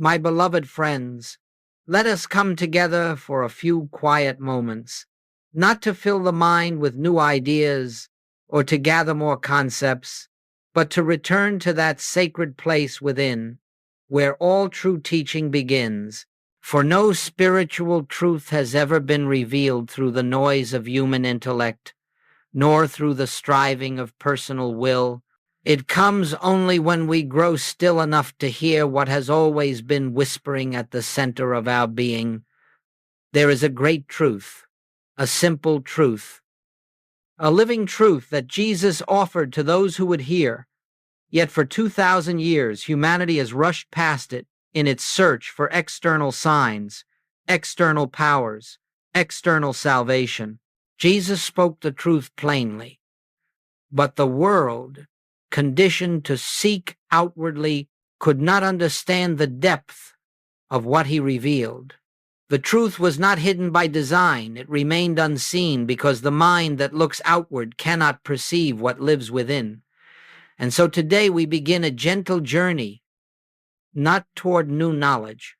My beloved friends, let us come together for a few quiet moments, not to fill the mind with new ideas or to gather more concepts, but to return to that sacred place within, where all true teaching begins. For no spiritual truth has ever been revealed through the noise of human intellect, nor through the striving of personal will. It comes only when we grow still enough to hear what has always been whispering at the center of our being. There is a great truth, a simple truth, a living truth that Jesus offered to those who would hear. Yet for 2,000 years, humanity has rushed past it in its search for external signs, external powers, external salvation. Jesus spoke the truth plainly, but the world, conditioned to seek outwardly, could not understand the depth of what he revealed. The truth was not hidden by design. It remained unseen because the mind that looks outward cannot perceive what lives within. And so today we begin a gentle journey, not toward new knowledge,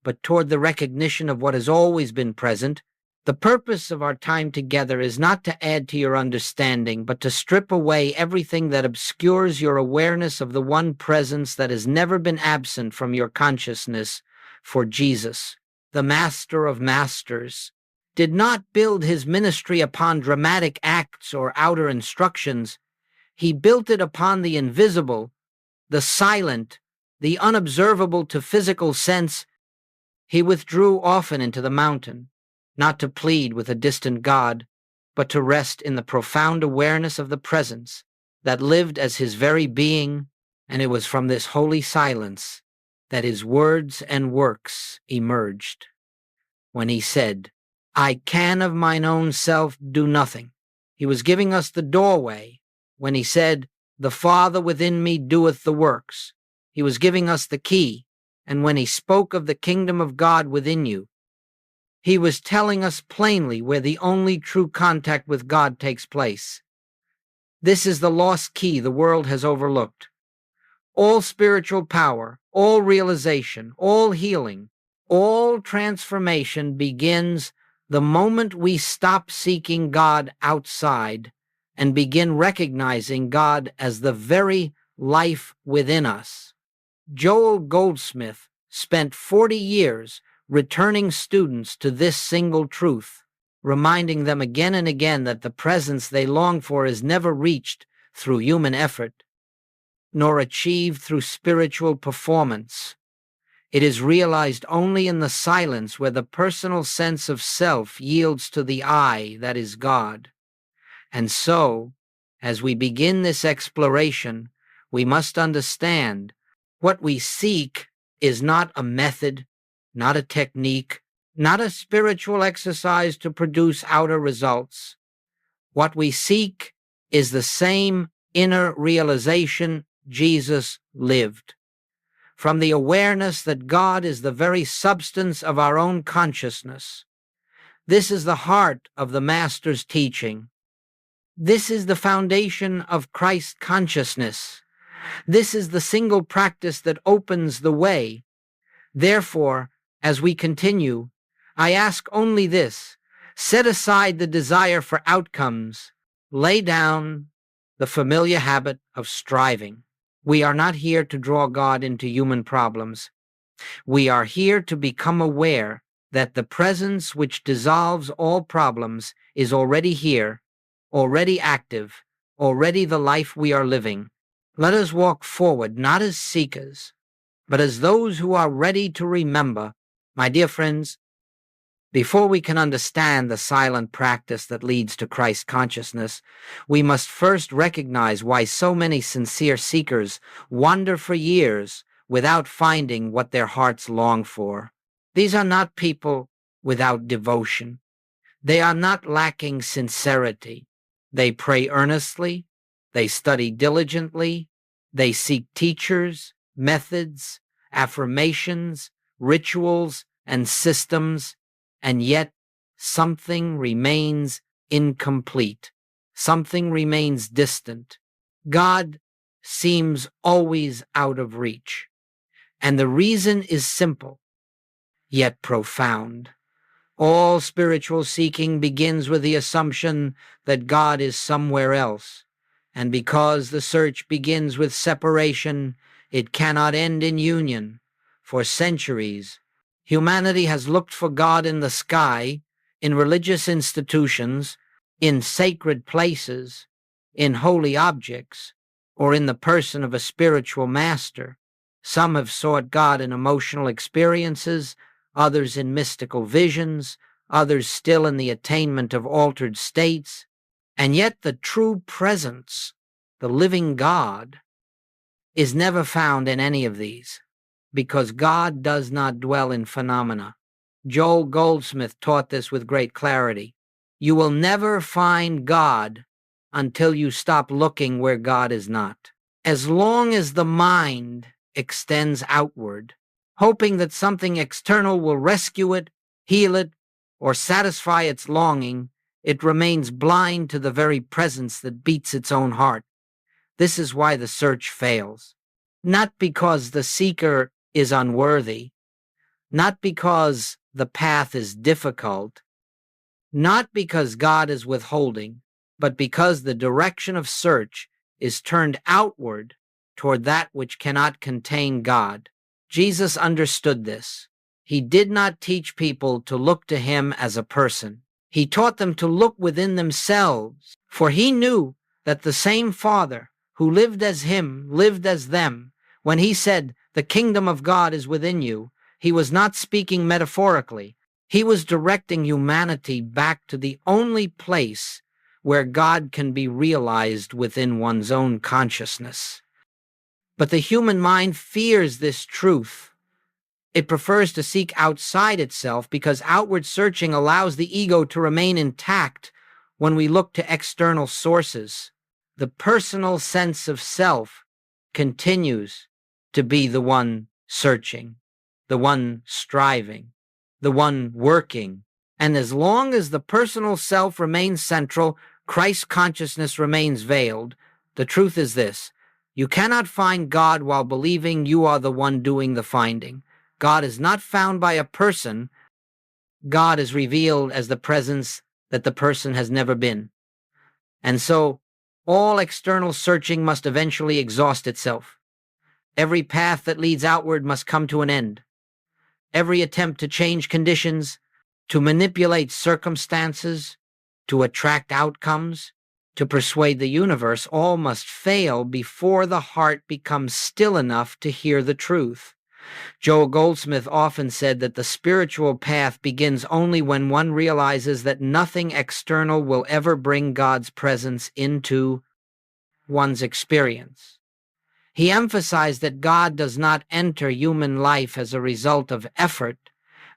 but toward the recognition of what has always been present. The purpose of our time together is not to add to your understanding, but to strip away everything that obscures your awareness of the one presence that has never been absent from your consciousness. For Jesus, the Master of Masters, did not build his ministry upon dramatic acts or outer instructions. He built it upon the invisible, the silent, the unobservable to physical sense. He withdrew often into the mountain, not to plead with a distant God, but to rest in the profound awareness of the presence that lived as his very being, and it was from this holy silence that his words and works emerged. When he said, "I can of mine own self do nothing," he was giving us the doorway. When he said, "The Father within me doeth the works," he was giving us the key. And when he spoke of the kingdom of God within you, he was telling us plainly where the only true contact with God takes place. This is the lost key the world has overlooked. All spiritual power, all realization, all healing, all transformation begins the moment we stop seeking God outside and begin recognizing God as the very life within us. Joel Goldsmith spent 40 years returning students to this single truth, reminding them again and again that the presence they long for is never reached through human effort, nor achieved through spiritual performance. It is realized only in the silence where the personal sense of self yields to the I that is God. And so, as we begin this exploration, we must understand what we seek is not a method, not a technique, not a spiritual exercise to produce outer results. What we seek is the same inner realization Jesus lived. From the awareness that God is the very substance of our own consciousness. This is the heart of the Master's teaching. This is the foundation of Christ consciousness. This is the single practice that opens the way. Therefore, as we continue, I ask only this: set aside the desire for outcomes, lay down the familiar habit of striving. We are not here to draw God into human problems. We are here to become aware that the presence which dissolves all problems is already here, already active, already the life we are living. Let us walk forward not as seekers, but as those who are ready to remember. My dear friends, before we can understand the silent practice that leads to Christ consciousness, we must first recognize why so many sincere seekers wander for years without finding what their hearts long for. These are not people without devotion. They are not lacking sincerity. They pray earnestly. They study diligently. They seek teachers, methods, affirmations, rituals, and systems. And yet, something remains incomplete. Something remains distant. God seems always out of reach. And the reason is simple, yet profound. All spiritual seeking begins with the assumption that God is somewhere else. And because the search begins with separation, it cannot end in union. For centuries, humanity has looked for God in the sky, in religious institutions, in sacred places, in holy objects, or in the person of a spiritual master. Some have sought God in emotional experiences, others in mystical visions, others still in the attainment of altered states. And yet the true presence, the living God, is never found in any of these, because God does not dwell in phenomena. Joel Goldsmith taught this with great clarity. You will never find God until you stop looking where God is not. As long as the mind extends outward, hoping that something external will rescue it, heal it, or satisfy its longing, it remains blind to the very presence that beats its own heart. This is why the search fails. Not because the seeker is unworthy, not because the path is difficult, not because God is withholding, but because the direction of search is turned outward toward that which cannot contain God. Jesus understood this. He did not teach people to look to him as a person. He taught them to look within themselves, for he knew that the same Father who lived as him lived as them. When he said, "The kingdom of God is within you," he was not speaking metaphorically. He was directing humanity back to the only place where God can be realized within one's own consciousness. But the human mind fears this truth. It prefers to seek outside itself because outward searching allows the ego to remain intact when we look to external sources. The personal sense of self continues to be the one searching, the one striving, the one working. And as long as the personal self remains central, Christ consciousness remains veiled. The truth is this: you cannot find God while believing you are the one doing the finding. God is not found by a person. God is revealed as the presence that the person has never been. And so, all external searching must eventually exhaust itself. Every path that leads outward must come to an end. Every attempt to change conditions, to manipulate circumstances, to attract outcomes, to persuade the universe, all must fail before the heart becomes still enough to hear the truth. Joel Goldsmith often said that the spiritual path begins only when one realizes that nothing external will ever bring God's presence into one's experience. He emphasized that God does not enter human life as a result of effort.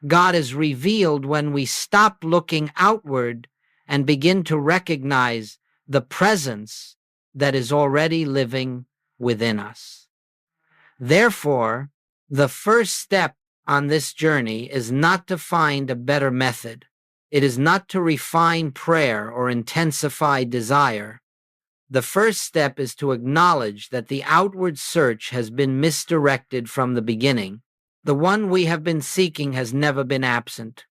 God is revealed when we stop looking outward and begin to recognize the presence that is already living within us. Therefore, the first step on this journey is not to find a better method. It is not to refine prayer or intensify desire. The first step is to acknowledge that the outward search has been misdirected from the beginning. The one we have been seeking has never been absent.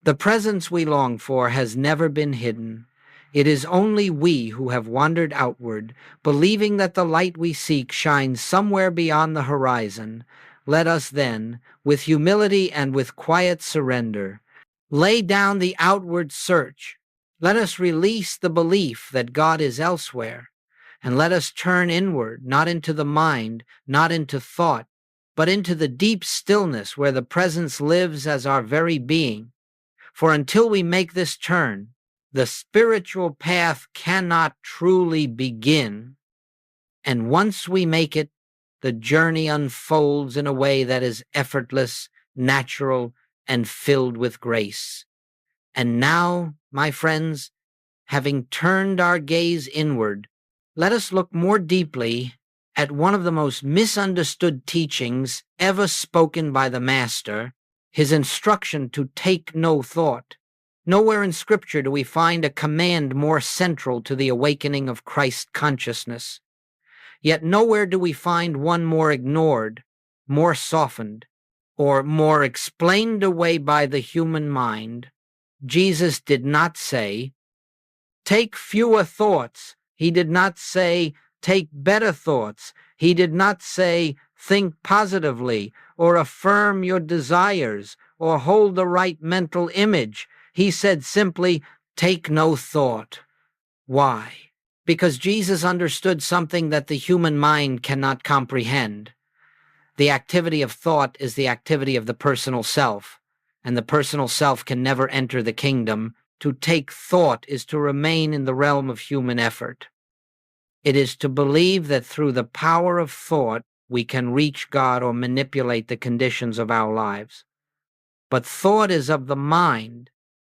The presence we long for has never been hidden. It is only we who have wandered outward, believing that the light we seek shines somewhere beyond the horizon. Let us then, with humility and with quiet surrender, lay down the outward search. Let us release the belief that God is elsewhere, and let us turn inward, not into the mind, not into thought, but into the deep stillness where the presence lives as our very being. For until we make this turn, the spiritual path cannot truly begin. And once we make it, the journey unfolds in a way that is effortless, natural, and filled with grace. And now, my friends, having turned our gaze inward, let us look more deeply at one of the most misunderstood teachings ever spoken by the Master, his instruction to take no thought. Nowhere in Scripture do we find a command more central to the awakening of Christ consciousness. Yet nowhere do we find one more ignored. more softened, or more explained away by the human mind, Jesus did not say, take fewer thoughts. He did not say, take better thoughts. He did not say, think positively, or affirm your desires, or hold the right mental image. He said simply, take no thought. Why? Because Jesus understood something that the human mind cannot comprehend. The activity of thought is the activity of the personal self, and the personal self can never enter the kingdom. To take thought is to remain in the realm of human effort. It is to believe that through the power of thought we can reach God or manipulate the conditions of our lives. But thought is of the mind,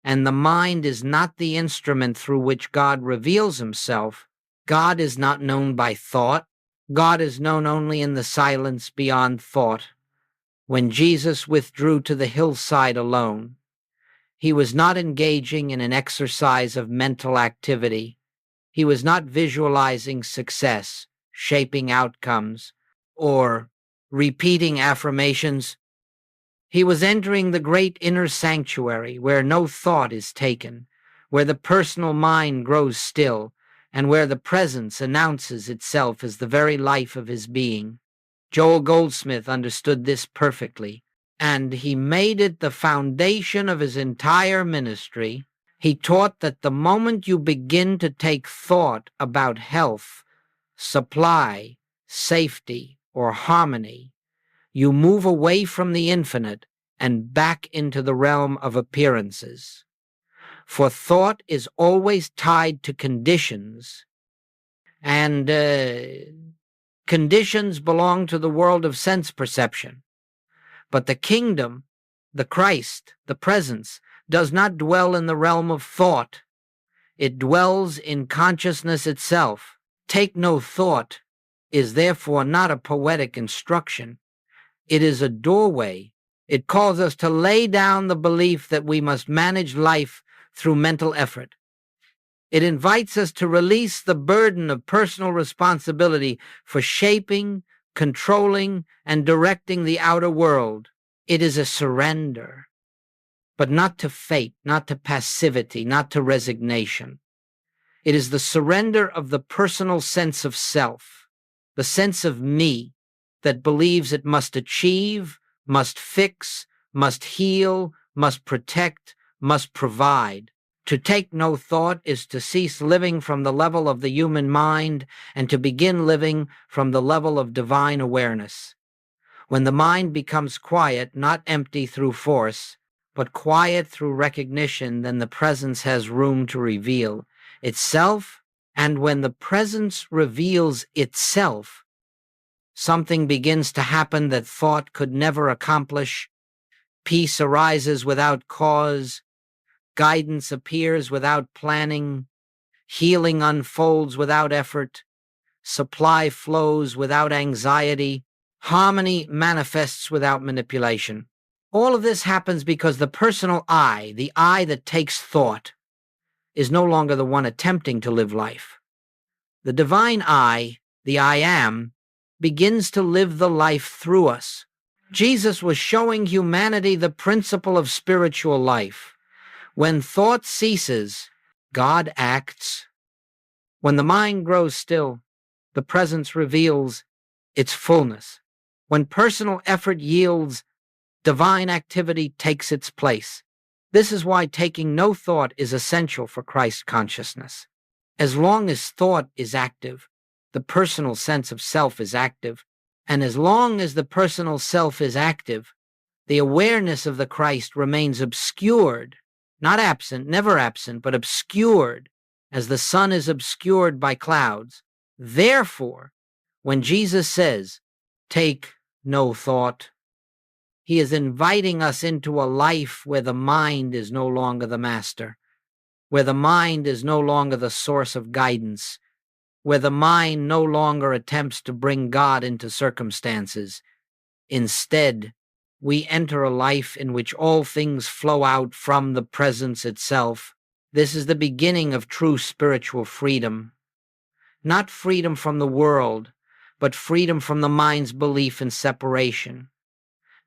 and the mind is not the instrument through which God reveals himself. God is not known by thought. God is known only in the silence beyond thought. When Jesus withdrew to the hillside alone, he was not engaging in an exercise of mental activity. He was not visualizing success, shaping outcomes, or repeating affirmations. He was entering the great inner sanctuary where no thought is taken, where the personal mind grows still, and where the presence announces itself as the very life of his being. Joel Goldsmith understood this perfectly, and he made it the foundation of his entire ministry. He taught that the moment you begin to take thought about health, supply, safety, or harmony, you move away from the infinite and back into the realm of appearances. For thought is always tied to conditions, and conditions belong to the world of sense perception. But the kingdom, the Christ, the presence, does not dwell in the realm of thought. It dwells in consciousness itself. Take no thought is therefore not a poetic instruction. It is a doorway. It calls us to lay down the belief that we must manage life through mental effort. It invites us to release the burden of personal responsibility for shaping, controlling, and directing the outer world. It is a surrender, but not to fate, not to passivity, not to resignation. It is the surrender of the personal sense of self, the sense of me that believes it must achieve, must fix, must heal, must protect, must provide. To take no thought is to cease living from the level of the human mind and to begin living from the level of divine awareness. When the mind becomes quiet, not empty through force, but quiet through recognition, then the presence has room to reveal itself, and when the presence reveals itself, something begins to happen that thought could never accomplish. Peace arises without cause. Guidance appears without planning. Healing unfolds without effort. Supply flows without anxiety. Harmony manifests without manipulation. All of this happens because the personal I, the I that takes thought, is no longer the one attempting to live life. The divine I, the I am, begins to live the life through us. Jesus was showing humanity the principle of spiritual life. When thought ceases, God acts. When the mind grows still, the presence reveals its fullness. When personal effort yields, divine activity takes its place. This is why taking no thought is essential for Christ consciousness. As long as thought is active, the personal sense of self is active. And as long as the personal self is active, the awareness of the Christ remains obscured, not absent, never absent, but obscured, as the sun is obscured by clouds. Therefore, when Jesus says, take no thought, he is inviting us into a life where the mind is no longer the master, where the mind is no longer the source of guidance, where the mind no longer attempts to bring God into circumstances. Instead, we enter a life in which all things flow out from the presence itself. This is the beginning of true spiritual freedom. Not freedom from the world, but freedom from the mind's belief in separation.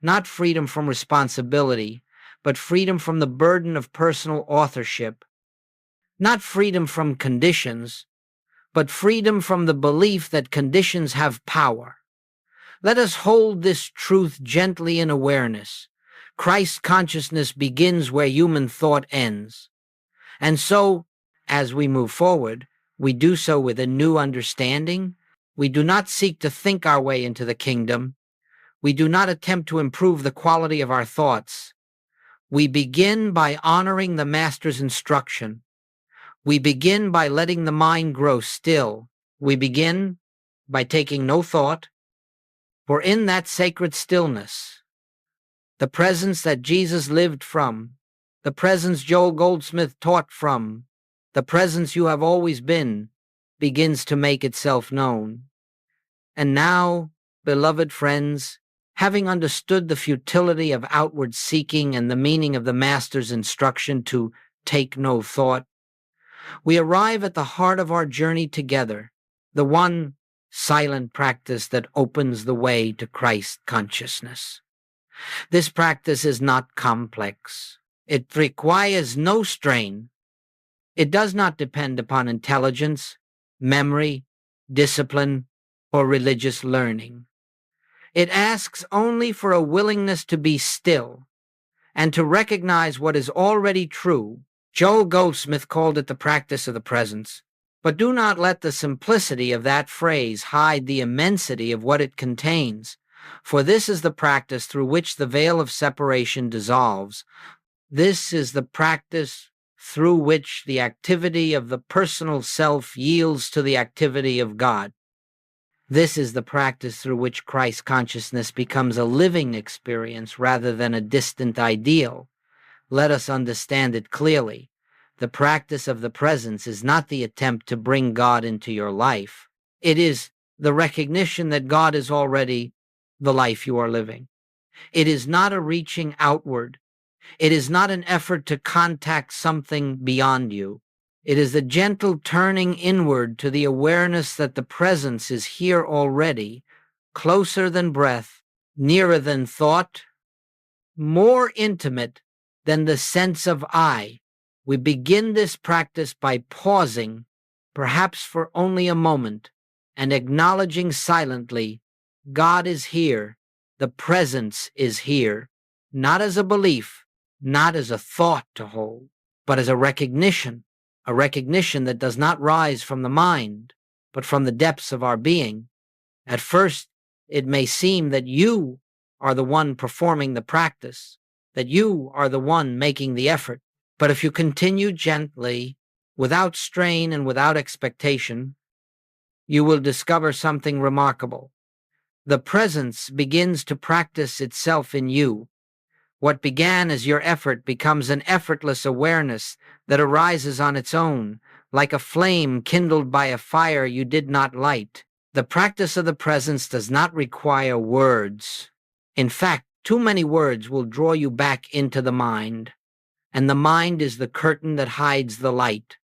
Not freedom from responsibility, but freedom from the burden of personal authorship. Not freedom from conditions, but freedom from the belief that conditions have power. Let us hold this truth gently in awareness. Christ consciousness begins where human thought ends. And so, as we move forward, we do so with a new understanding. We do not seek to think our way into the kingdom. We do not attempt to improve the quality of our thoughts. We begin by honoring the Master's instruction. We begin by letting the mind grow still. We begin by taking no thought, for in that sacred stillness, the presence that Jesus lived from, the presence Joel Goldsmith taught from, the presence you have always been, begins to make itself known. And now, beloved friends, having understood the futility of outward seeking and the meaning of the Master's instruction to take no thought, we arrive at the heart of our journey together, the one silent practice that opens the way to Christ consciousness. This practice is not complex. It requires no strain. It does not depend upon intelligence, memory, discipline, or religious learning. It asks only for a willingness to be still and to recognize what is already true. Joel Goldsmith called it the practice of the presence. But do not let the simplicity of that phrase hide the immensity of what it contains, for this is the practice through which the veil of separation dissolves. This is the practice through which the activity of the personal self yields to the activity of God. This is the practice through which Christ consciousness becomes a living experience rather than a distant ideal. Let us understand it clearly. The practice of the presence is not the attempt to bring God into your life. It is the recognition that God is already the life you are living. It is not a reaching outward. It is not an effort to contact something beyond you. It is the gentle turning inward to the awareness that the presence is here already, closer than breath, nearer than thought, more intimate than the sense of I. We begin this practice by pausing, perhaps for only a moment, and acknowledging silently, God is here, the presence is here, not as a belief, not as a thought to hold, but as a recognition that does not rise from the mind, but from the depths of our being. At first, it may seem that you are the one performing the practice, that you are the one making the effort. But if you continue gently, without strain and without expectation, you will discover something remarkable. The presence begins to practice itself in you. What began as your effort becomes an effortless awareness that arises on its own, like a flame kindled by a fire you did not light. The practice of the presence does not require words. In fact, too many words will draw you back into the mind, and the mind is the curtain that hides the light.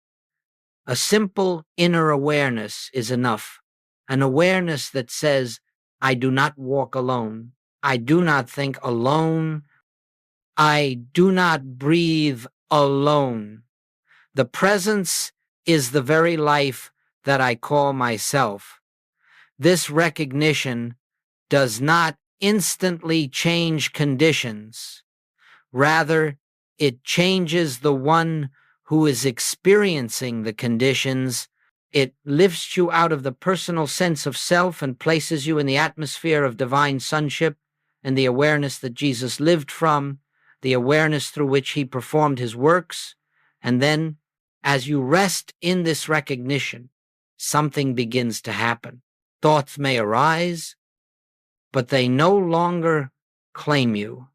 A simple inner awareness is enough, an awareness that says, I do not walk alone. I do not think alone. I do not breathe alone. The presence is the very life that I call myself. This recognition does not instantly change conditions. Rather, it changes the one who is experiencing the conditions. It lifts you out of the personal sense of self and places you in the atmosphere of divine sonship and the awareness that Jesus lived from, the awareness through which he performed his works. And then, as you rest in this recognition, something begins to happen. Thoughts may arise, but they no longer claim you.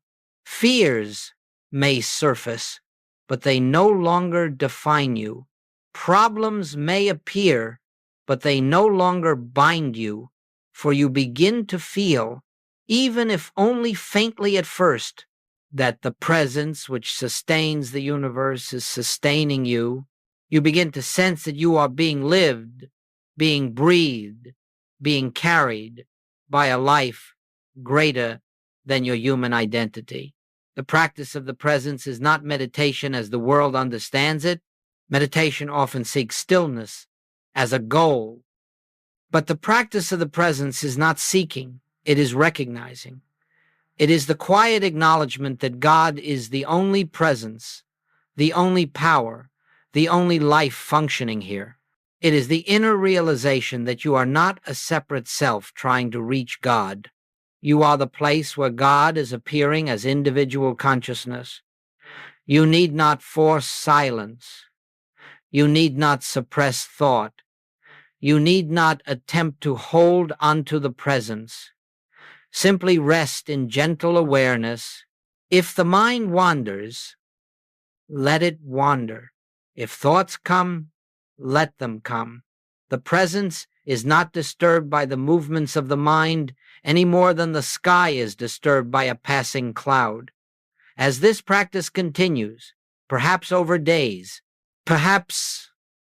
Fears may surface, but they no longer define you. Problems may appear, but they no longer bind you, for you begin to feel, even if only faintly at first, that the presence which sustains the universe is sustaining you. You begin to sense that you are being lived, being breathed, being carried by a life greater than your human identity. The practice of the presence is not meditation as the world understands it. Meditation often seeks stillness as a goal. But the practice of the presence is not seeking, it is recognizing. It is the quiet acknowledgement that God is the only presence, the only power, the only life functioning here. It is the inner realization that you are not a separate self trying to reach God. You are the place where God is appearing as individual consciousness. You need not force silence. You need not suppress thought. You need not attempt to hold onto the presence. Simply rest in gentle awareness. If the mind wanders, let it wander. If thoughts come, let them come. The presence is not disturbed by the movements of the mind any more than the sky is disturbed by a passing cloud. As this practice continues, perhaps over days, perhaps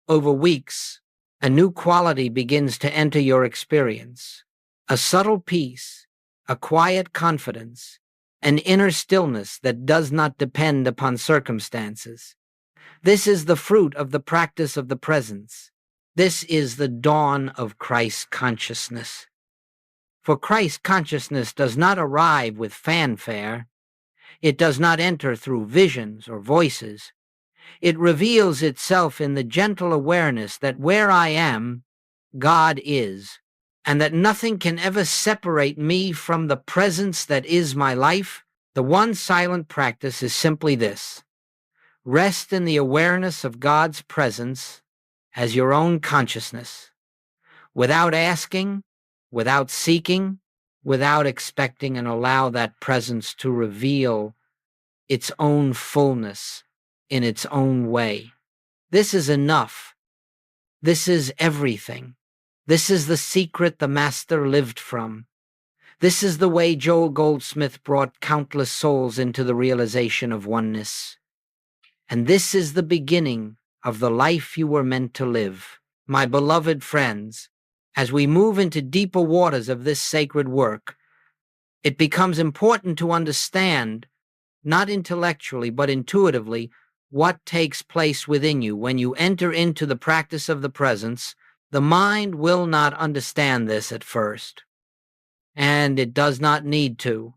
over weeks, a new quality begins to enter your experience. A subtle peace, a quiet confidence, an inner stillness that does not depend upon circumstances. This is the fruit of the practice of the presence. This is the dawn of Christ consciousness. For Christ consciousness does not arrive with fanfare. It does not enter through visions or voices. It reveals itself in the gentle awareness that where I am, God is, and that nothing can ever separate me from the presence that is my life. The one silent practice is simply this: rest in the awareness of God's presence as your own consciousness, without asking, without seeking, without expecting, and allow that presence to reveal its own fullness in its own way. This is enough. This is everything. This is the secret the Master lived from. This is the way Joel Goldsmith brought countless souls into the realization of oneness. And this is the beginning of the life you were meant to live. My beloved friends, as we move into deeper waters of this sacred work, it becomes important to understand, not intellectually but intuitively, what takes place within you when you enter into the practice of the presence. The mind will not understand this at first, and it does not need to.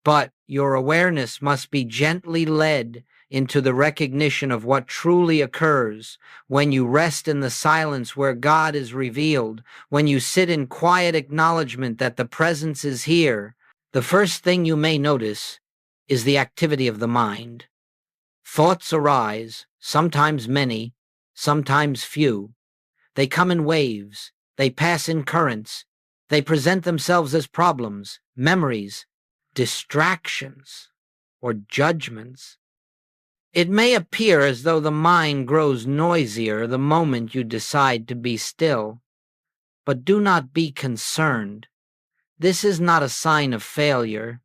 But your awareness must be gently led into the recognition of what truly occurs when you rest in the silence where God is revealed, when you sit in quiet acknowledgement that the presence is here. The first thing you may notice is the activity of the mind. Thoughts arise, sometimes many, sometimes few. They come in waves, they pass in currents, they present themselves as problems, memories, distractions, or judgments. It may appear as though the mind grows noisier the moment you decide to be still, but do not be concerned. This is not a sign of failure.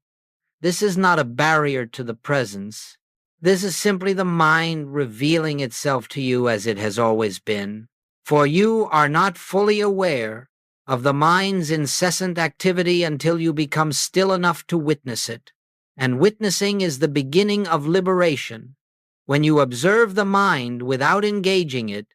This is not a barrier to the presence. This is simply the mind revealing itself to you as it has always been. For you are not fully aware of the mind's incessant activity until you become still enough to witness it. And witnessing is the beginning of liberation. When you observe the mind without engaging it,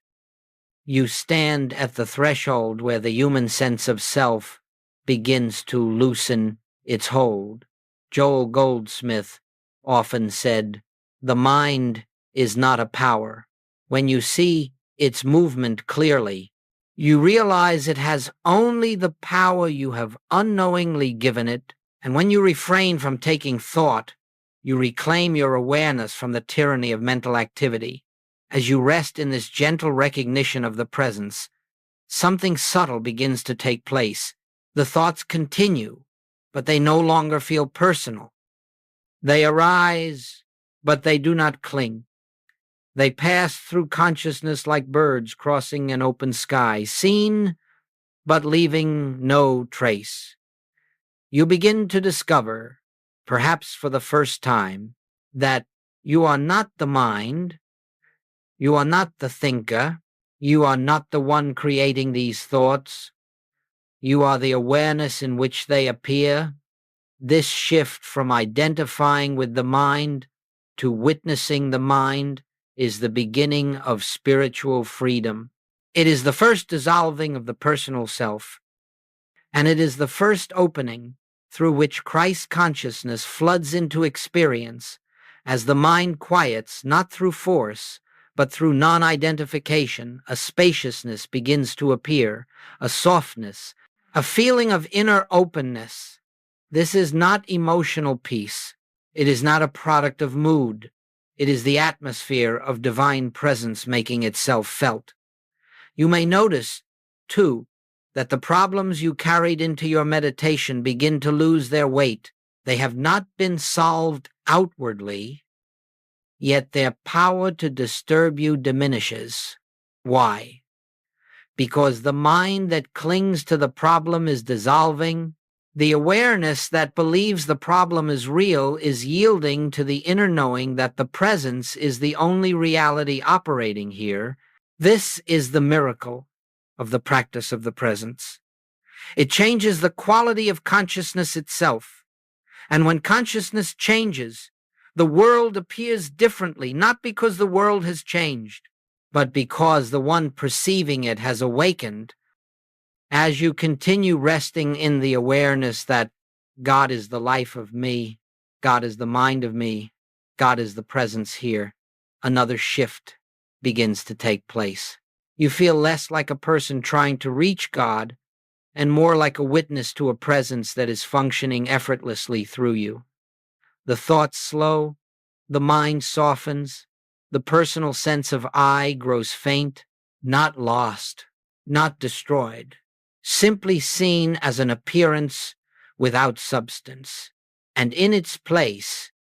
you stand at the threshold where the human sense of self begins to loosen its hold. Joel Goldsmith often said, "The mind is not a power. When you see its movement clearly, you realize it has only the power you have unknowingly given it, and when you refrain from taking thought, you reclaim your awareness from the tyranny of mental activity. As you rest in this gentle recognition of the presence, something subtle begins to take place. The thoughts continue, but they no longer feel personal. They arise, but they do not cling. They pass through consciousness like birds crossing an open sky, seen but leaving no trace. You begin to discover, perhaps for the first time, that you are not the mind, you are not the thinker, you are not the one creating these thoughts. You are the awareness in which they appear. This shift from identifying with the mind to witnessing the mind is the beginning of spiritual freedom. It is the first dissolving of the personal self, and it is the first opening through which Christ consciousness floods into experience as the mind quiets, not through force, but through non-identification. A spaciousness begins to appear, a softness, a feeling of inner openness. This is not emotional peace. It is not a product of mood. It is the atmosphere of divine presence making itself felt. You may notice, too, that the problems you carried into your meditation begin to lose their weight. They have not been solved outwardly, yet their power to disturb you diminishes. Why? Because the mind that clings to the problem is dissolving. The awareness that believes the problem is real is yielding to the inner knowing that the presence is the only reality operating here. This is the miracle of the practice of the presence. It changes the quality of consciousness itself. And when consciousness changes, the world appears differently, not because the world has changed, but because the one perceiving it has awakened. As you continue resting in the awareness that God is the life of me, God is the mind of me, God is the presence here, another shift begins to take place. You feel less like a person trying to reach God and more like a witness to a presence that is functioning effortlessly through you. The thoughts slow, the mind softens, the personal sense of I grows faint, not lost, not destroyed, simply seen as an appearance without substance. And in its place,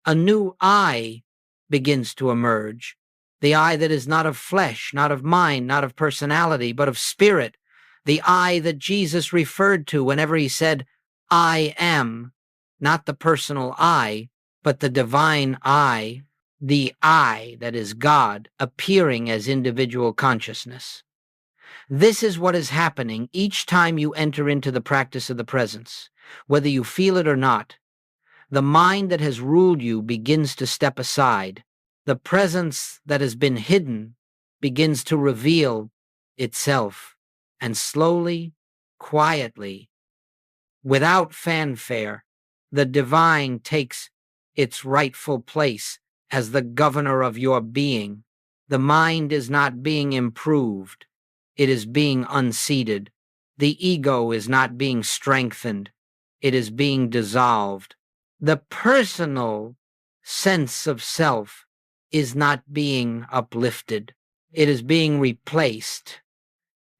a new I begins to emerge, the I that is not of flesh, not of mind, not of personality, but of spirit, the I that Jesus referred to whenever he said, I am, not the personal I, but the divine I, the I that is God, appearing as individual consciousness. This is what is happening each time you enter into the practice of the presence, whether you feel it or not. The mind that has ruled you begins to step aside. The presence that has been hidden begins to reveal itself, and slowly, quietly, without fanfare, the divine takes its rightful place as the governor of your being. The mind is not being improved. It is being unseated. The ego is not being strengthened. It is being dissolved. The personal sense of self is not being uplifted. It is being replaced.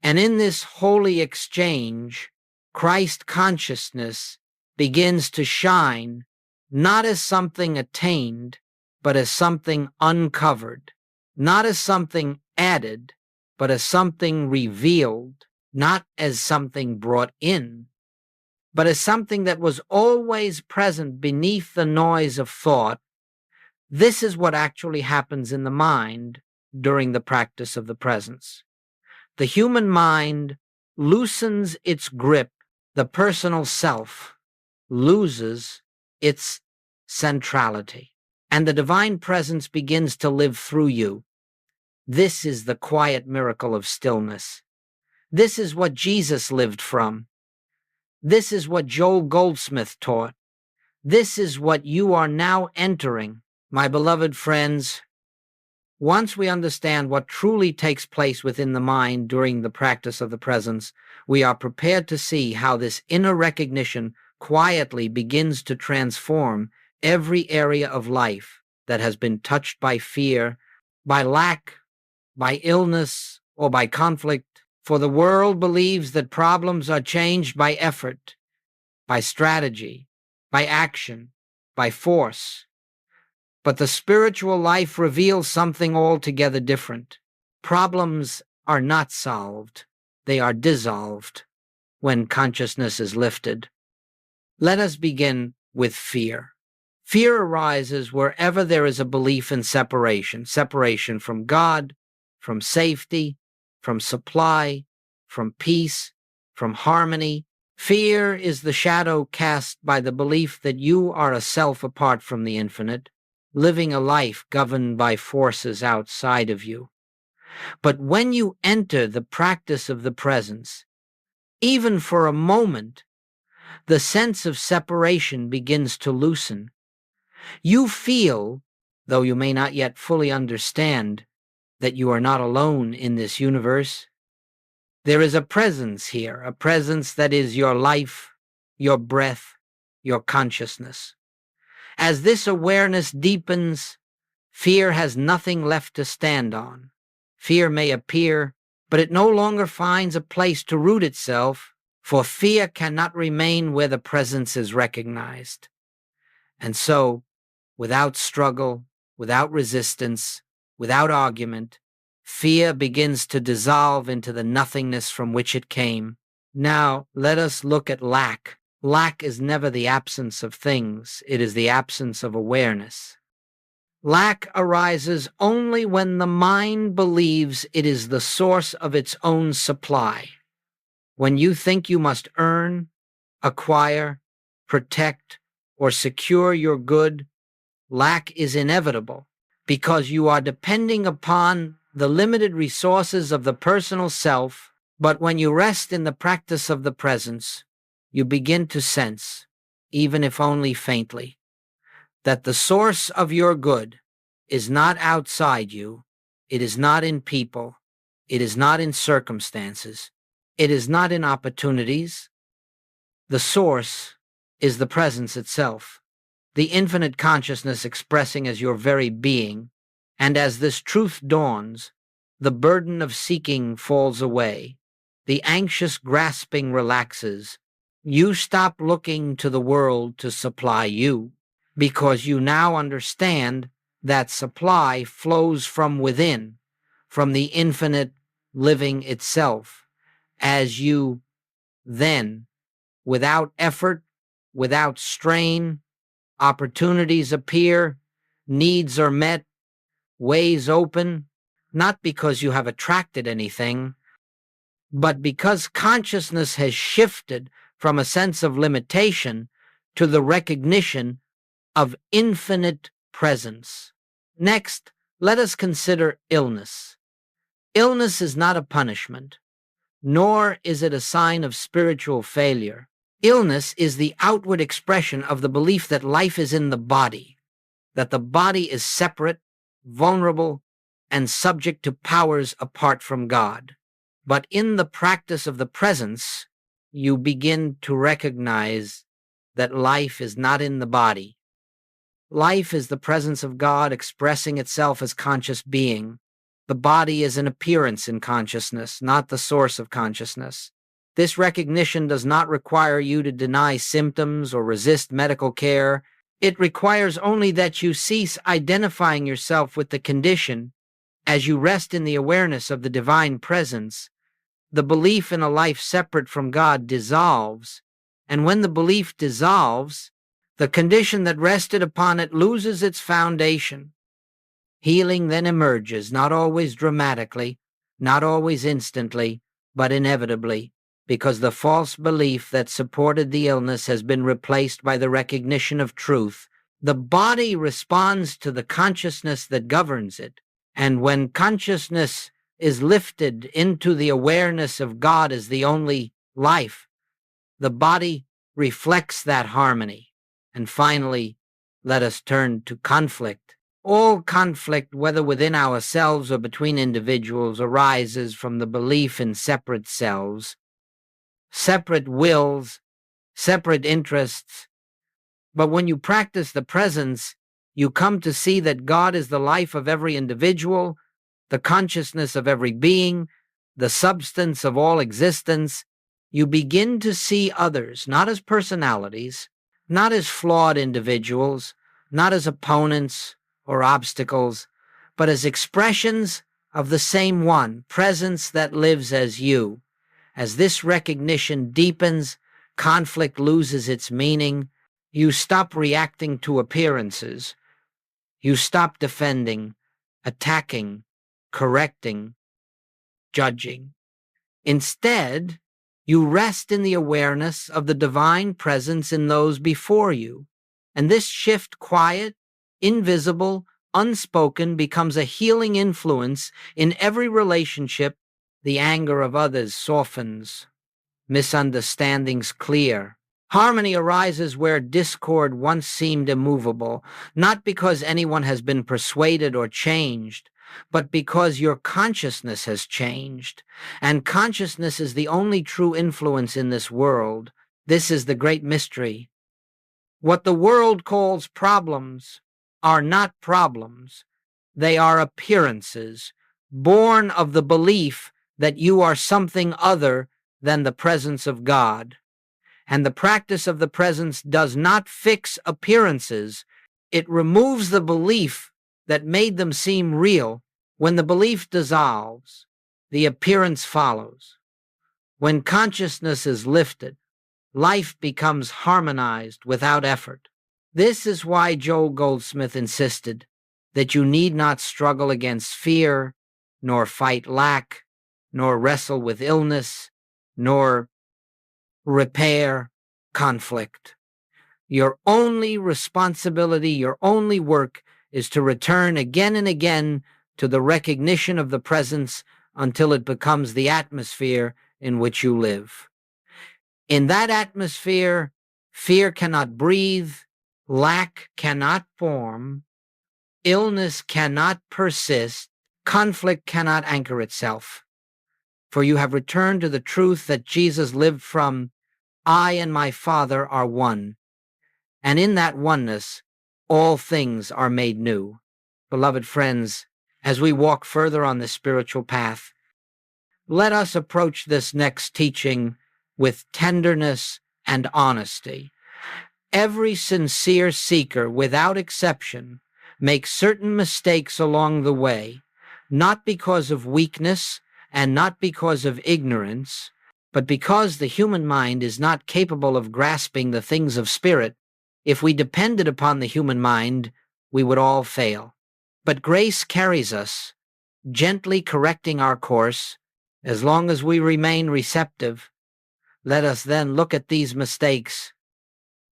And in this holy exchange, Christ consciousness begins to shine not as something attained, but as something uncovered, not as something added, but as something revealed, not as something brought in, but as something that was always present beneath the noise of thought. This is what actually happens in the mind during the practice of the presence. The human mind loosens its grip. The personal self loses its centrality, and the divine presence begins to live through you. This is the quiet miracle of stillness. This is what Jesus lived from. This is what Joel Goldsmith taught. This is what you are now entering, my beloved friends. Once we understand what truly takes place within the mind during the practice of the presence, we are prepared to see how this inner recognition quietly begins to transform every area of life that has been touched by fear, by lack, by illness, or by conflict. For the world believes that problems are changed by effort, by strategy, by action, by force. But the spiritual life reveals something altogether different. Problems are not solved. They are dissolved when consciousness is lifted. Let us begin with fear. Fear arises wherever there is a belief in separation from God, from safety, from supply, from peace, from harmony. Fear is the shadow cast by the belief that you are a self apart from the infinite, living a life governed by forces outside of you. But when you enter the practice of the presence, even for a moment, the sense of separation begins to loosen. You feel, though you may not yet fully understand, that you are not alone in this universe. There is a presence here, a presence that is your life, your breath, your consciousness. As this awareness deepens, fear has nothing left to stand on. Fear may appear, but it no longer finds a place to root itself, for fear cannot remain where the presence is recognized. And so, without struggle, without resistance, without argument, fear begins to dissolve into the nothingness from which it came. Now, let us look at lack. Lack is never the absence of things, it is the absence of awareness. Lack arises only when the mind believes it is the source of its own supply. When you think you must earn, acquire, protect, or secure your good, lack is inevitable because you are depending upon the limited resources of the personal self. But when you rest in the practice of the presence, you begin to sense, even if only faintly, that the source of your good is not outside you, it is not in people, it is not in circumstances, it is not in opportunities. The source is the presence itself, the infinite consciousness expressing as your very being, and as this truth dawns, the burden of seeking falls away, the anxious grasping relaxes. You stop looking to the world to supply you, because you now understand that supply flows from within, from the infinite living itself, as you then, without effort, without strain, opportunities appear, needs are met, ways open, not because you have attracted anything, but because consciousness has shifted from a sense of limitation to the recognition of infinite presence. Next, let us consider illness. Illness is not a punishment, nor is it a sign of spiritual failure. Illness is the outward expression of the belief that life is in the body, that the body is separate, vulnerable, and subject to powers apart from God. But in the practice of the presence, you begin to recognize that life is not in the body. Life is the presence of God expressing itself as conscious being. The body is an appearance in consciousness, not the source of consciousness. This recognition does not require you to deny symptoms or resist medical care. It requires only that you cease identifying yourself with the condition. As you rest in the awareness of the divine presence, the belief in a life separate from God dissolves, and when the belief dissolves, the condition that rested upon it loses its foundation. Healing then emerges, not always dramatically, not always instantly, but inevitably, because the false belief that supported the illness has been replaced by the recognition of truth. The body responds to the consciousness that governs it, and when consciousness is lifted into the awareness of God as the only life, the body reflects that harmony. And finally, let us turn to conflict. All conflict, whether within ourselves or between individuals, arises from the belief in separate selves, separate wills, separate interests. But when you practice the presence, you come to see that God is the life of every individual, the consciousness of every being, the substance of all existence. You begin to see others not as personalities, not as flawed individuals, not as opponents or obstacles, but as expressions of the same one, presence that lives as you. As this recognition deepens, conflict loses its meaning. You stop reacting to appearances. You stop defending, attacking, correcting, judging. Instead, You rest in the awareness of the divine presence in those before you. And this shift, quiet, invisible, unspoken, becomes a healing influence in every relationship. The anger of others softens, misunderstandings clear. Harmony arises where discord once seemed immovable, not because anyone has been persuaded or changed, but because your consciousness has changed. And consciousness is the only true influence in this world. This is the great mystery. What the world calls problems are not problems. They are appearances, born of the belief that you are something other than the presence of God. And the practice of the presence does not fix appearances. It removes the belief that made them seem real. When the belief dissolves, the appearance follows. When consciousness is lifted, life becomes harmonized without effort. This is why Joel Goldsmith insisted that you need not struggle against fear, nor fight lack, nor wrestle with illness, nor repair conflict. Your only responsibility, your only work is to return again and again to the recognition of the presence until it becomes the atmosphere in which you live. In that atmosphere, fear cannot breathe, lack cannot form, illness cannot persist, conflict cannot anchor itself. For you have returned to the truth that Jesus lived from, I and my Father are one, and in that oneness, all things are made new. Beloved friends, as we walk further on this spiritual path, let us approach this next teaching with tenderness and honesty. Every sincere seeker, without exception, makes certain mistakes along the way, not because of weakness and not because of ignorance, but because the human mind is not capable of grasping the things of spirit. If we depended upon the human mind, we would all fail. But grace carries us, gently correcting our course, as long as we remain receptive. Let us then look at these mistakes,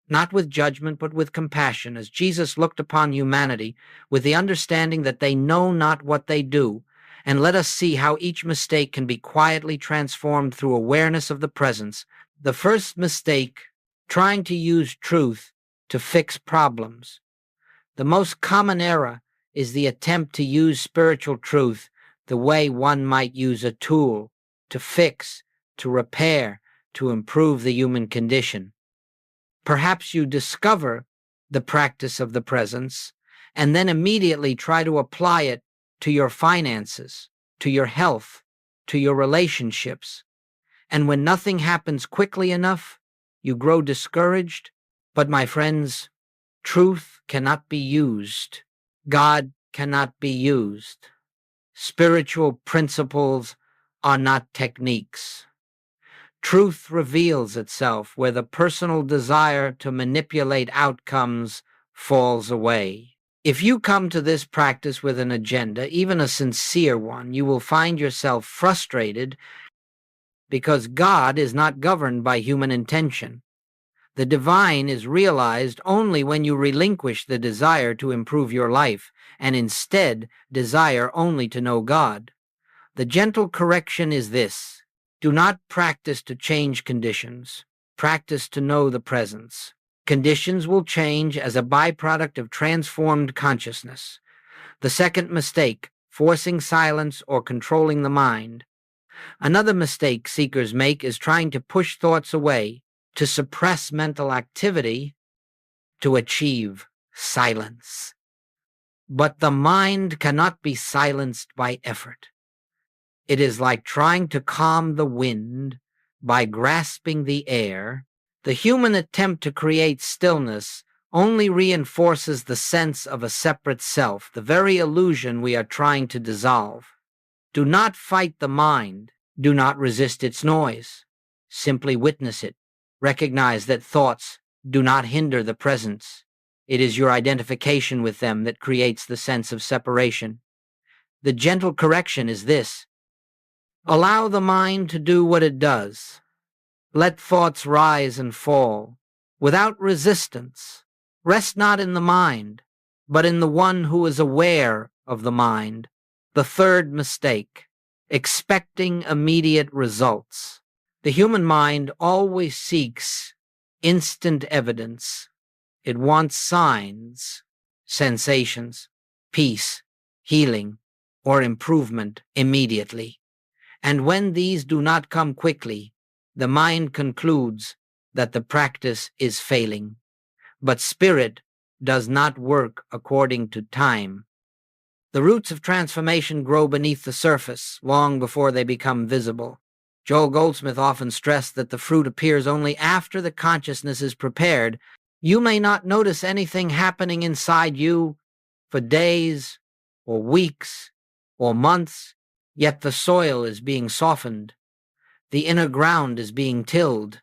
not with judgment, but with compassion, as Jesus looked upon humanity with the understanding that they know not what they do. And let us see how each mistake can be quietly transformed through awareness of the presence. The first mistake, trying to use truth to fix problems. The most common error is the attempt to use spiritual truth the way one might use a tool to fix, to repair, to improve the human condition. Perhaps you discover the practice of the presence and then immediately try to apply it to your finances, to your health, to your relationships. And when nothing happens quickly enough, you grow discouraged. But my friends, truth cannot be used. God cannot be used. Spiritual principles are not techniques. Truth reveals itself where the personal desire to manipulate outcomes falls away. If you come to this practice with an agenda, even a sincere one, you will find yourself frustrated because God is not governed by human intention. The divine is realized only when you relinquish the desire to improve your life and instead desire only to know God. The gentle correction is this: do not practice to change conditions. Practice to know the presence. Conditions will change as a byproduct of transformed consciousness. The second mistake, forcing silence or controlling the mind. Another mistake seekers make is trying to push thoughts away, to suppress mental activity, to achieve silence. But the mind cannot be silenced by effort. It is like trying to calm the wind by grasping the air. The human attempt to create stillness only reinforces the sense of a separate self, the very illusion we are trying to dissolve. Do not fight the mind. Do not resist its noise. Simply witness it. Recognize that thoughts do not hinder the presence. It is your identification with them that creates the sense of separation. The gentle correction is this: allow the mind to do what it does. Let thoughts rise and fall, without resistance. Rest not in the mind, but in the one who is aware of the mind. The third mistake, expecting immediate results. The human mind always seeks instant evidence. It wants signs, sensations, peace, healing, or improvement immediately. And when these do not come quickly, the mind concludes that the practice is failing. But spirit does not work according to time. The roots of transformation grow beneath the surface, long before they become visible. Joel Goldsmith often stressed that the fruit appears only after the consciousness is prepared. You may not notice anything happening inside you for days or weeks or months, yet the soil is being softened. The inner ground is being tilled.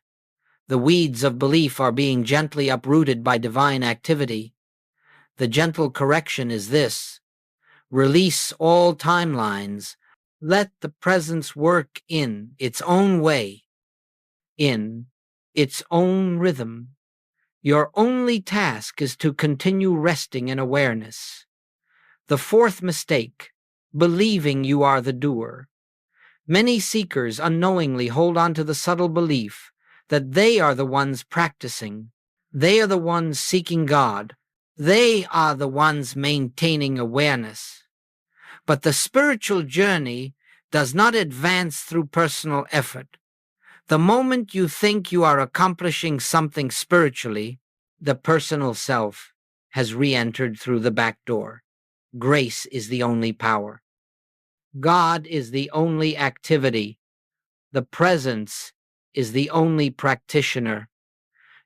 The weeds of belief are being gently uprooted by divine activity. The gentle correction is this: release all timelines. Let the presence work in its own way, in its own rhythm. Your only task is to continue resting in awareness. The fourth mistake, believing you are the doer. Many seekers unknowingly hold on to the subtle belief that they are the ones practicing. They are the ones seeking God. They are the ones maintaining awareness. But the spiritual journey does not advance through personal effort. The moment you think you are accomplishing something spiritually, the personal self has re-entered through the back door. Grace is the only power. God is the only activity. The presence is the only practitioner.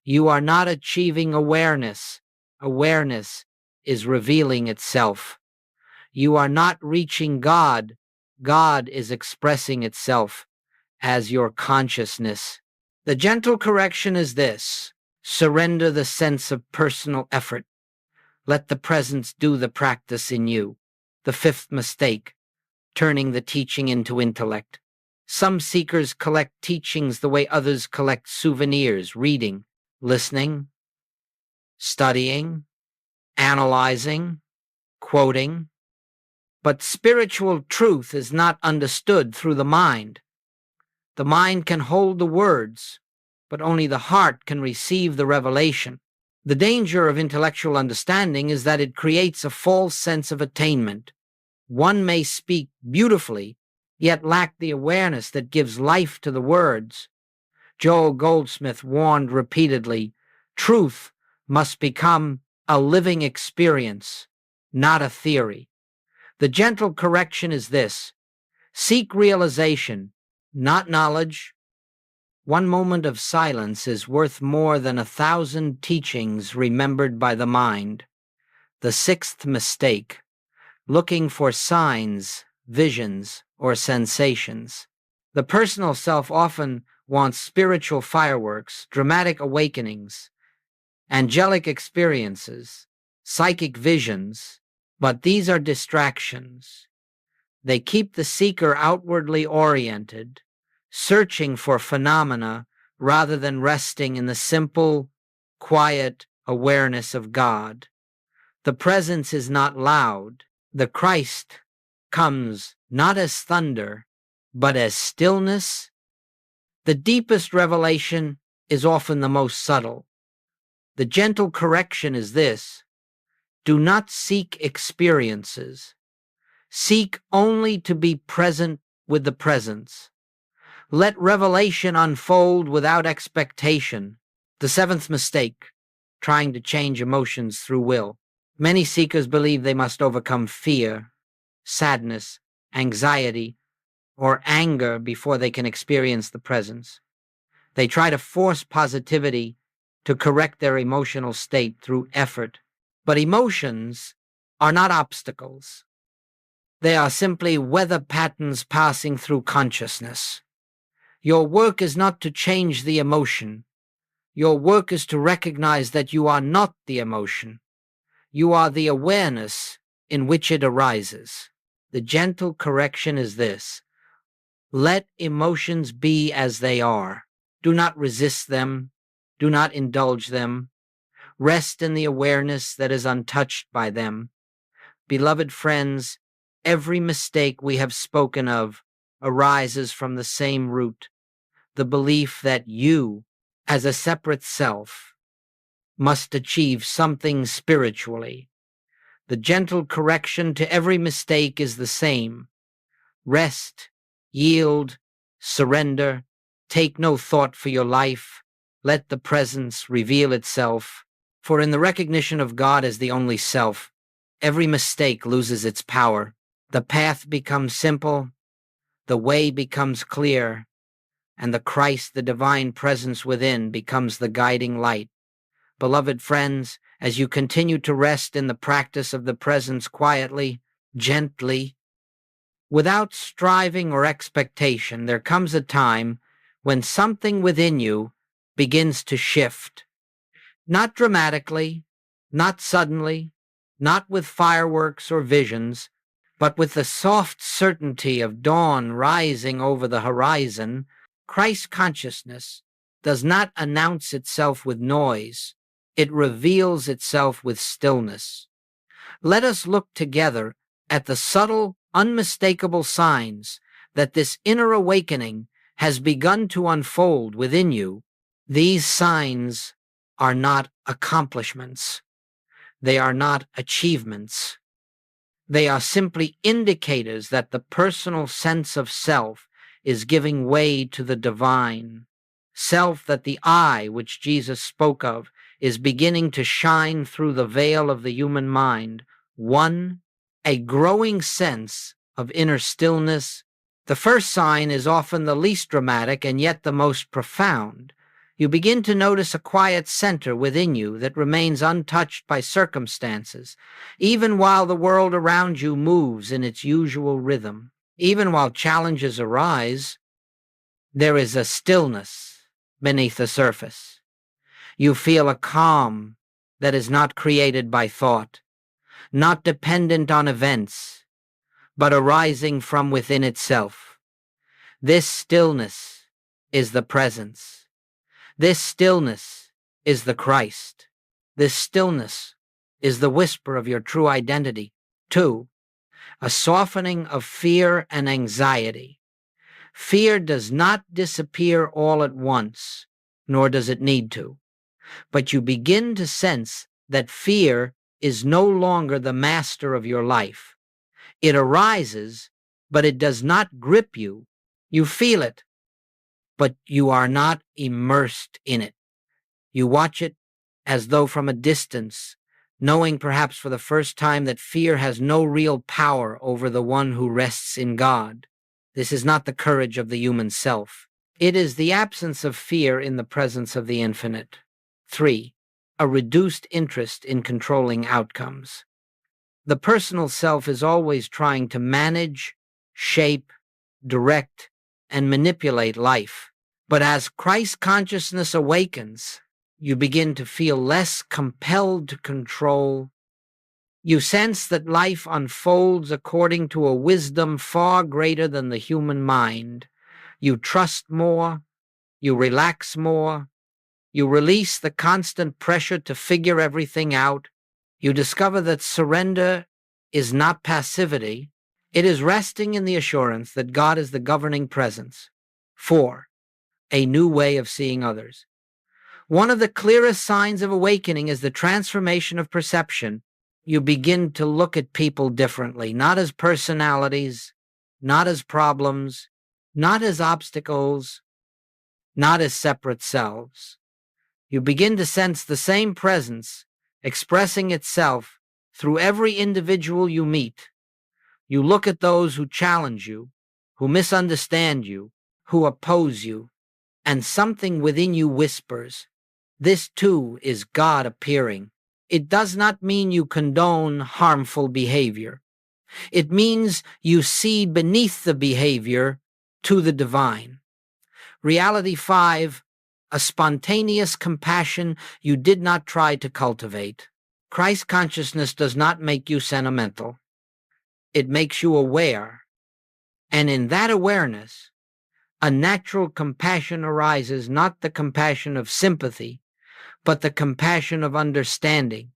You are not achieving awareness. Awareness is revealing itself. You are not reaching God. God is expressing itself as your consciousness. The gentle correction is this: surrender the sense of personal effort. Let the presence do the practice in you. The fifth mistake, turning the teaching into intellect. Some seekers collect teachings the way others collect souvenirs: reading, listening, studying, analyzing, quoting. But spiritual truth is not understood through the mind. The mind can hold the words, but only the heart can receive the revelation. The danger of intellectual understanding is that it creates a false sense of attainment. One may speak beautifully, yet lack the awareness that gives life to the words. Joel Goldsmith warned repeatedly, truth must become a living experience, not a theory. The gentle correction is this: seek realization, not knowledge. One moment of silence is worth more than 1,000 teachings remembered by the mind. The sixth mistake, looking for signs, visions, or sensations. The personal self often wants spiritual fireworks, dramatic awakenings, angelic experiences, psychic visions, but these are distractions. They keep the seeker outwardly oriented, searching for phenomena rather than resting in the simple, quiet awareness of God. The presence is not loud. The Christ comes not as thunder, but as stillness. The deepest revelation is often the most subtle. The gentle correction is this: do not seek experiences. Seek only to be present with the presence. Let revelation unfold without expectation. The seventh mistake, trying to change emotions through will. Many seekers believe they must overcome fear, sadness, anxiety, or anger before they can experience the presence. They try to force positivity to correct their emotional state through effort. But emotions are not obstacles. They are simply weather patterns passing through consciousness. Your work is not to change the emotion. Your work is to recognize that you are not the emotion. You are the awareness in which it arises. The gentle correction is this: let emotions be as they are. Do not resist them. Do not indulge them. Rest in the awareness that is untouched by them. Beloved friends, every mistake we have spoken of arises from the same root, the belief that you, as a separate self, must achieve something spiritually. The gentle correction to every mistake is the same. Rest, yield, surrender, take no thought for your life. Let the presence reveal itself. For in the recognition of God as the only self, every mistake loses its power. The path becomes simple, the way becomes clear, and the Christ, the divine presence within, becomes the guiding light. Beloved friends, as you continue to rest in the practice of the presence quietly, gently, without striving or expectation, there comes a time when something within you begins to shift. Not dramatically, not suddenly, not with fireworks or visions, but with the soft certainty of dawn rising over the horizon. Christ consciousness does not announce itself with noise. It reveals itself with stillness. Let us look together at the subtle, unmistakable signs that this inner awakening has begun to unfold within you. These signs are not accomplishments. They are not achievements. They are simply indicators that the personal sense of self is giving way to the divine. Self, that the I which Jesus spoke of is beginning to shine through the veil of the human mind. One, a growing sense of inner stillness. The first sign is often the least dramatic and yet the most profound. You begin to notice a quiet center within you that remains untouched by circumstances, even while the world around you moves in its usual rhythm. Even while challenges arise, there is a stillness beneath the surface. You feel a calm that is not created by thought, not dependent on events, but arising from within itself. This stillness is the presence. This stillness is the Christ. This stillness is the whisper of your true identity. 2, a softening of fear and anxiety. Fear does not disappear all at once, nor does it need to. But you begin to sense that fear is no longer the master of your life. It arises, but it does not grip you. You feel it, but you are not immersed in it. You watch it as though from a distance, knowing perhaps for the first time that fear has no real power over the one who rests in God. This is not the courage of the human self. It is the absence of fear in the presence of the infinite. 3, a reduced interest in controlling outcomes. The personal self is always trying to manage, shape, direct, and manipulate life. But as Christ consciousness awakens, you begin to feel less compelled to control. You sense that life unfolds according to a wisdom far greater than the human mind. You trust more, you relax more, you release the constant pressure to figure everything out. You discover that surrender is not passivity. It is resting in the assurance that God is the governing presence. 4, a new way of seeing others. One of the clearest signs of awakening is the transformation of perception. You begin to look at people differently, not as personalities, not as problems, not as obstacles, not as separate selves. You begin to sense the same presence expressing itself through every individual you meet. You look at those who challenge you, who misunderstand you, who oppose you, and something within you whispers, this too is God appearing. It does not mean you condone harmful behavior. It means you see beneath the behavior to the divine. Reality 5, a spontaneous compassion you did not try to cultivate. Christ consciousness does not make you sentimental. It makes you aware. And in that awareness, A natural compassion arises, not the compassion of sympathy, but the compassion of understanding.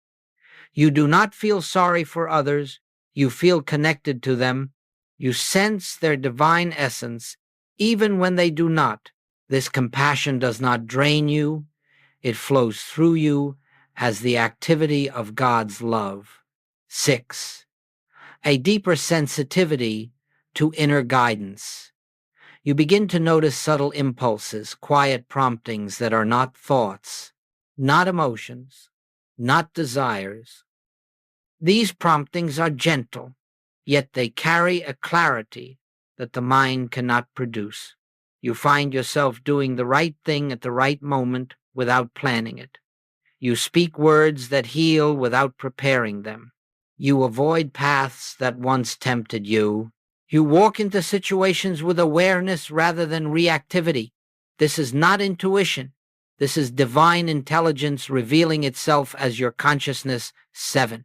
You do not feel sorry for others, you feel connected to them. You sense their divine essence, even when they do not. This compassion does not drain you, it flows through you as the activity of God's love. 6. A deeper sensitivity to inner guidance. You begin to notice subtle impulses, quiet promptings that are not thoughts, not emotions, not desires. These promptings are gentle, yet they carry a clarity that the mind cannot produce. You find yourself doing the right thing at the right moment without planning it. You speak words that heal without preparing them. You avoid paths that once tempted you. You walk into situations with awareness rather than reactivity. This is not intuition. This is divine intelligence revealing itself as your consciousness. 7.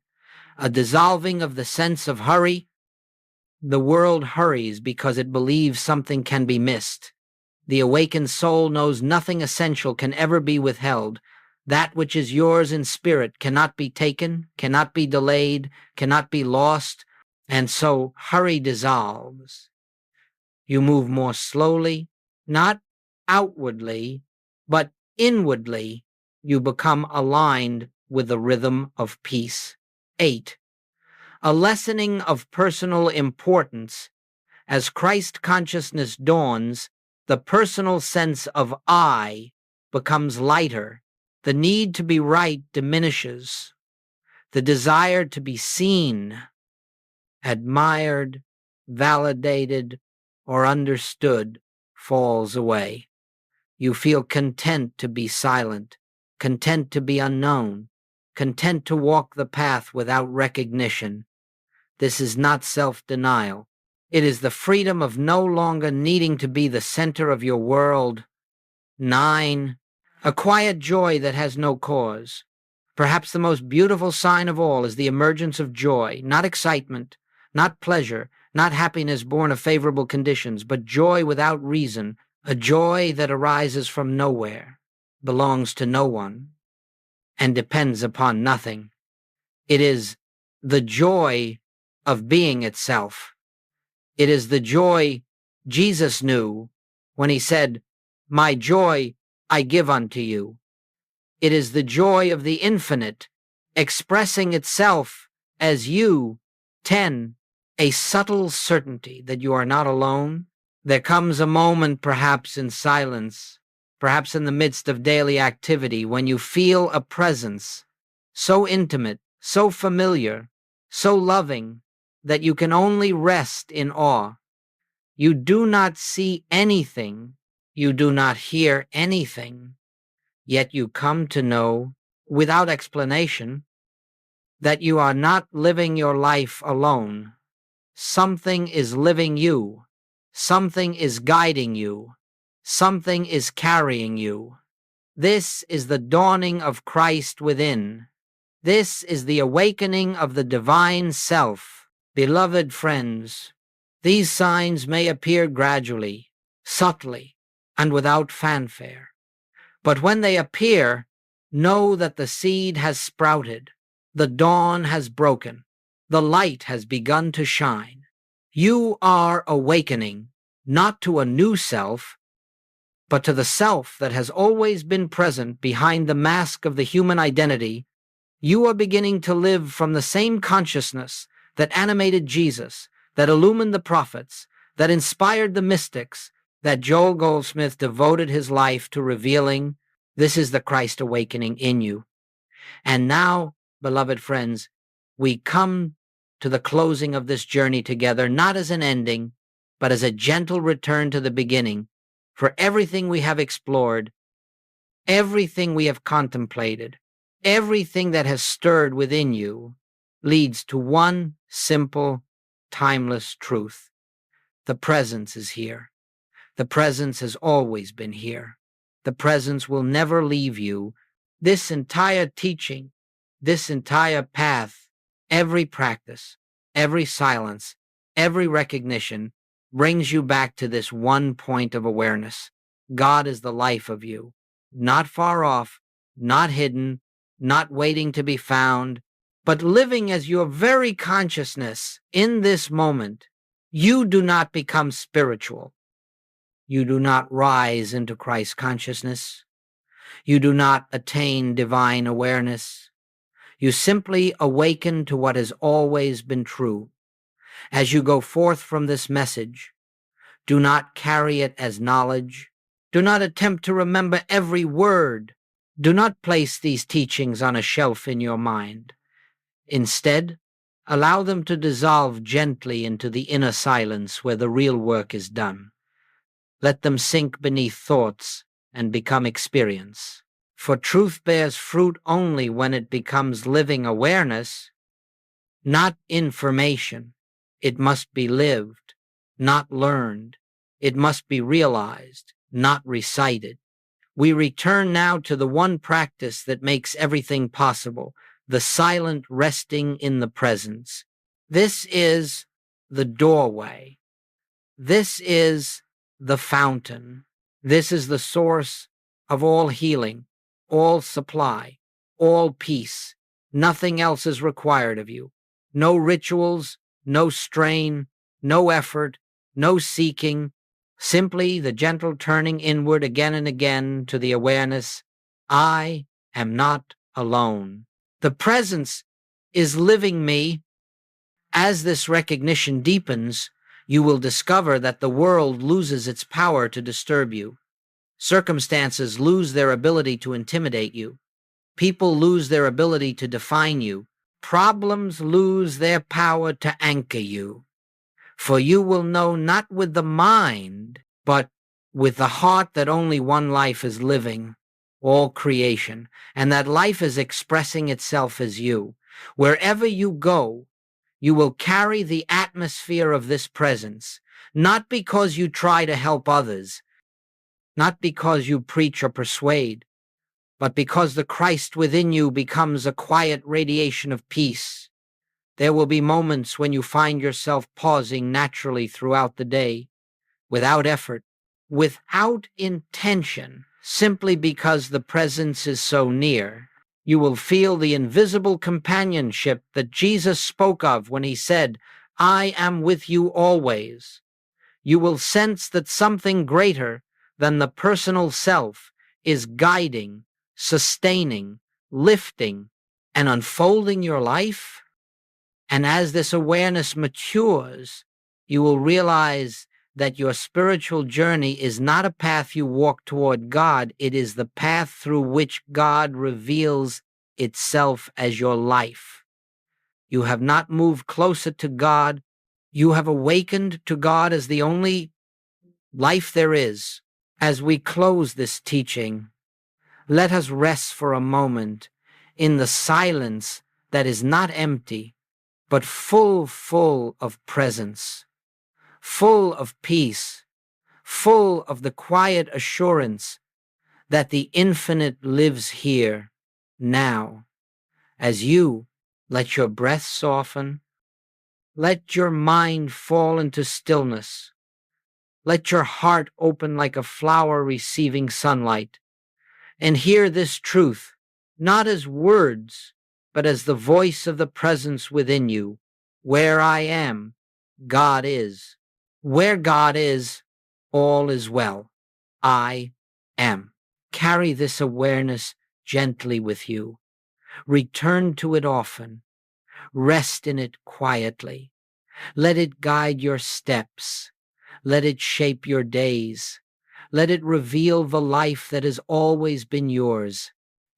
A dissolving of the sense of hurry. The world hurries because it believes something can be missed. The awakened soul knows nothing essential can ever be withheld. That which is yours in spirit cannot be taken, cannot be delayed, cannot be lost, and so hurry dissolves. You move more slowly, not outwardly, but inwardly. You become aligned with the rhythm of peace. 8. A lessening of personal importance. As Christ consciousness dawns, the personal sense of I becomes lighter. The need to be right diminishes. The desire to be seen, admired, validated, or understood falls away. You feel content to be silent, content to be unknown, content to walk the path without recognition. This is not self-denial. It is the freedom of no longer needing to be the center of your world. 9. A quiet joy that has no cause. Perhaps the most beautiful sign of all is the emergence of joy, not excitement, not pleasure, not happiness born of favorable conditions, but joy without reason, a joy that arises from nowhere, belongs to no one, and depends upon nothing. It is the joy of being itself. It is the joy Jesus knew when he said, "My joy I give unto you." It is the joy of the infinite expressing itself as you. 10. A subtle certainty that you are not alone. There comes a moment, perhaps in silence, perhaps in the midst of daily activity, when you feel a presence so intimate, so familiar, so loving, that you can only rest in awe. You do not see anything, you do not hear anything, yet you come to know, without explanation, that you are not living your life alone. Something is living you. Something is guiding you. Something is carrying you. This is the dawning of Christ within. This is the awakening of the divine self. Beloved friends, these signs may appear gradually, subtly, and without fanfare. But when they appear, know that the seed has sprouted, the dawn has broken, the light has begun to shine. You are awakening, not to a new self, but to the self that has always been present behind the mask of the human identity. You are beginning to live from the same consciousness that animated Jesus, that illumined the prophets, that inspired the mystics, that Joel Goldsmith devoted his life to revealing. This is the Christ awakening in you. And now, beloved friends, we come to the closing of this journey together, not as an ending, but as a gentle return to the beginning. For everything we have explored, everything we have contemplated, everything that has stirred within you leads to one simple, timeless truth. The presence is here. The presence has always been here. The presence will never leave you. This entire teaching, this entire path, every practice, every silence, every recognition brings you back to this one point of awareness. God is the life of you, not far off, not hidden, not waiting to be found, but living as your very consciousness in this moment. You do not become spiritual. You do not rise into Christ consciousness. You do not attain divine awareness. You simply awaken to what has always been true. As you go forth from this message, do not carry it as knowledge. Do not attempt to remember every word. Do not place these teachings on a shelf in your mind. Instead, allow them to dissolve gently into the inner silence where the real work is done. Let them sink beneath thoughts and become experience. For truth bears fruit only when it becomes living awareness, not information. It must be lived, not learned. It must be realized, not recited. We return now to the one practice that makes everything possible, the silent resting in the presence. This is the doorway. This is the fountain. This is the source of all healing, all supply, all peace. Nothing else is required of you. No rituals, no strain, no effort, no seeking, simply the gentle turning inward again and again to the awareness, I am not alone. The presence is living me. As this recognition deepens, you will discover that the world loses its power to disturb you. Circumstances lose their ability to intimidate you. People lose their ability to define you. Problems lose their power to anchor you. For you will know not with the mind, but with the heart that only one life is living, all creation, and that life is expressing itself as you. Wherever you go, you will carry the atmosphere of this presence, not because you try to help others, not because you preach or persuade, but because the Christ within you becomes a quiet radiation of peace. There will be moments when you find yourself pausing naturally throughout the day, without effort, without intention, simply because the presence is so near. You will feel the invisible companionship that Jesus spoke of when he said, I am with you always. You will sense that something greater than the personal self is guiding, sustaining, lifting, and unfolding your life. And as this awareness matures, you will realize that your spiritual journey is not a path you walk toward God. It is the path through which God reveals itself as your life. You have not moved closer to God. You have awakened to God as the only life there is. As we close this teaching, let us rest for a moment in the silence that is not empty, but full of presence, full of peace, full of the quiet assurance that the infinite lives here, now. As you let your breath soften, let your mind fall into stillness, let your heart open like a flower receiving sunlight, and hear this truth, not as words, but as the voice of the presence within you. Where I am, God is. Where God is, all is well. I am. Carry this awareness gently with you. Return to it often. Rest in it quietly. Let it guide your steps. Let it shape your days. Let it reveal the life that has always been yours.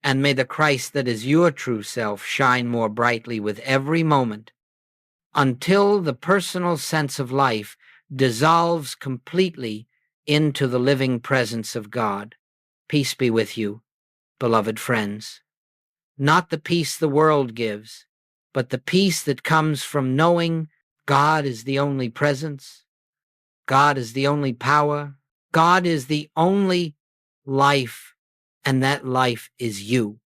And may the Christ that is your true self shine more brightly with every moment, until the personal sense of life dissolves completely into the living presence of God. Peace be with you, beloved friends. Not the peace the world gives, but the peace that comes from knowing God is the only presence, God is the only power, God is the only life, and that life is you.